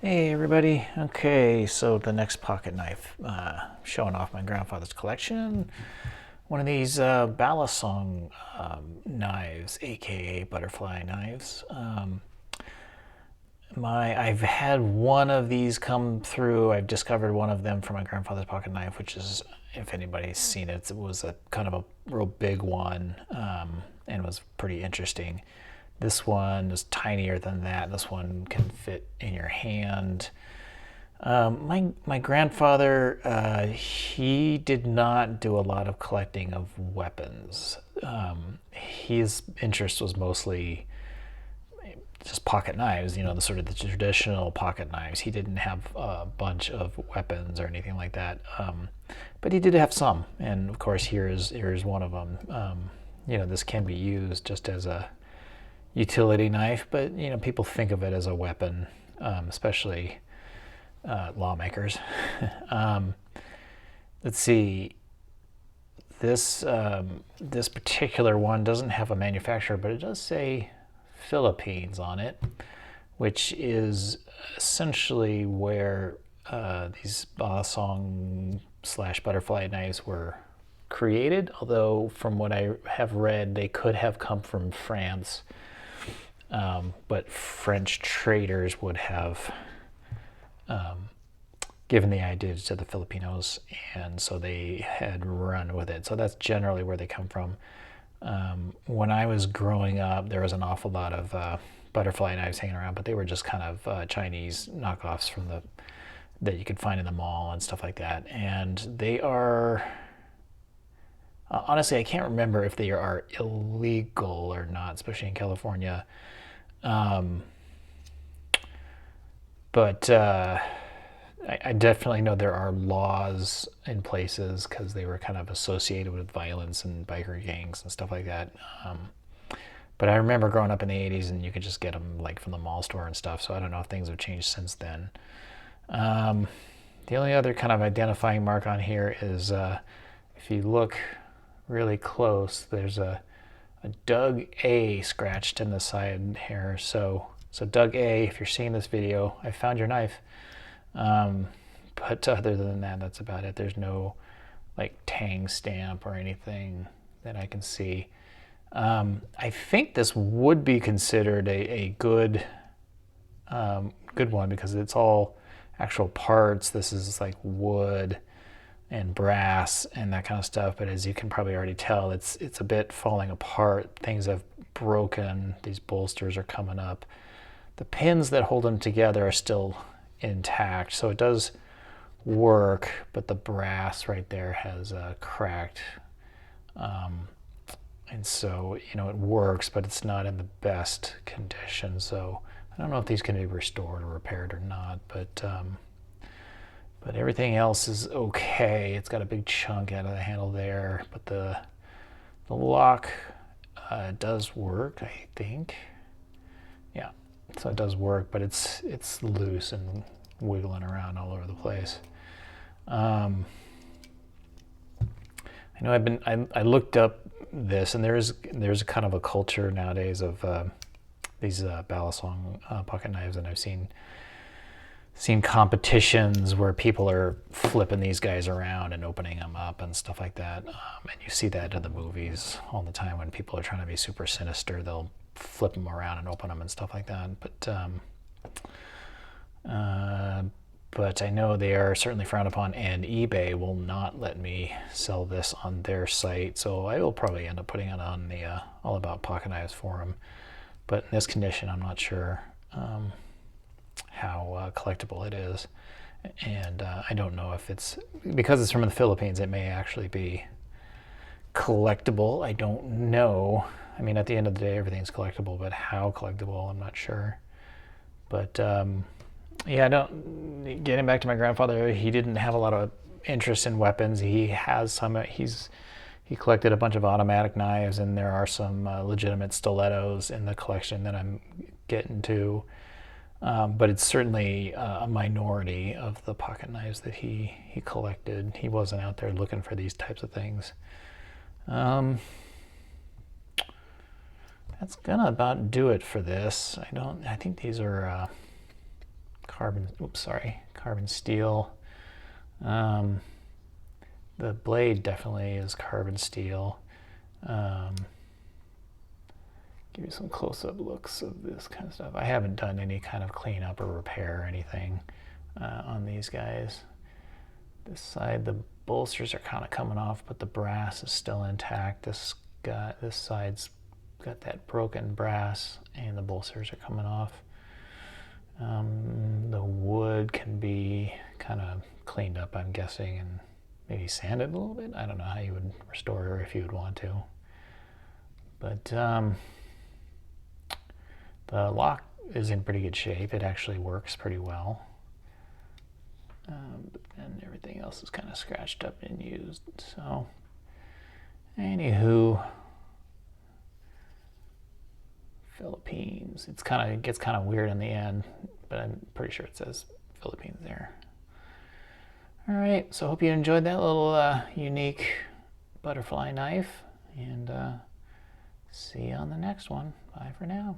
Hey everybody. Okay, so the next pocket knife, showing off my grandfather's collection. One of these balisong knives, aka butterfly knives. I've had one of these come through. I've discovered one of them for my grandfather's pocket knife, which is, if anybody's seen it, it was a kind of a real big one, and was pretty interesting. This one is tinier than that. This one can fit in your hand. My grandfather, he did not do a lot of collecting of weapons. His interest was mostly just pocket knives, the sort of the traditional pocket knives. He didn't have a bunch of weapons or anything like that, but he did have some. And of course, here's one of them. This can be used just as a utility knife, but people think of it as a weapon, especially lawmakers. Let's see. This particular one doesn't have a manufacturer, but it does say Philippines on it, which is essentially where these balisong slash butterfly knives were created. Although from what I have read, they could have come from France, but French traders would have given the idea to the Filipinos, and so they had run with it. So that's generally where they come from. When I was growing up, there was an awful lot of butterfly knives hanging around, but they were just kind of Chinese knockoffs from that you could find in the mall and stuff like that. And they are, honestly, I can't remember if they are illegal or not, especially in California. But I definitely know there are laws in places because they were kind of associated with violence and biker gangs and stuff like that. But I remember growing up in the 80s and you could just get them like from the mall store and stuff. So I don't know if things have changed since then. The only other kind of identifying mark on here is if you look really close, there's a Doug A scratched in the side here. So Doug A, if you're seeing this video, I found your knife. But other than that, that's about it. There's no like Tang stamp or anything that I can see. I think this would be considered a good one because it's all actual parts. This is like wood and brass and that kind of stuff. But as you can probably already tell, it's a bit falling apart. Things have broken. These bolsters are coming up. The pins that hold them together are still intact, so it does work, but the brass right there has cracked, and so it works, but it's not in the best condition. So I don't know if these can be restored or repaired or not, but everything else is okay. It's got a big chunk out of the handle there, but the lock does work, I think. Yeah, so it does work, but it's loose and wiggling around all over the place. I know I looked up this, and there's a kind of a culture nowadays of these balisong pocket knives, and I've seen competitions where people are flipping these guys around and opening them up and stuff like that. And you see that in the movies all the time when people are trying to be super sinister. They'll flip them around and open them and stuff like that. But I know they are certainly frowned upon, and eBay will not let me sell this on their site. So I will probably end up putting it on the All About Pocket Knives forum. But in this condition, I'm not sure how collectible it is. And I don't know if it's, because it's from the Philippines, it may actually be collectible. I don't know. I mean, at the end of the day, everything's collectible, but how collectible, I'm not sure. But yeah, getting back to my grandfather, he didn't have a lot of interest in weapons. He has some, he collected a bunch of automatic knives, and there are some legitimate stilettos in the collection that I'm getting to. But it's certainly a minority of the pocket knives that he collected. He wasn't out there looking for these types of things. That's gonna about do it for this. I think these are carbon steel. The blade definitely is carbon steel. Give you some close-up looks of this kind of stuff. I haven't done any kind of cleanup or repair or anything on these guys. This side, the bolsters are kind of coming off, but the brass is still intact. This side's got that broken brass, and the bolsters are coming off. The wood can be kind of cleaned up, I'm guessing, and maybe sanded a little bit. I don't know how you would restore her if you would want to. But the lock is in pretty good shape. It actually works pretty well. But then everything else is kind of scratched up and used. So, anywho, Philippines. It gets kind of weird in the end, but I'm pretty sure it says Philippines there. All right, so I hope you enjoyed that little unique butterfly knife, and see you on the next one. Bye for now.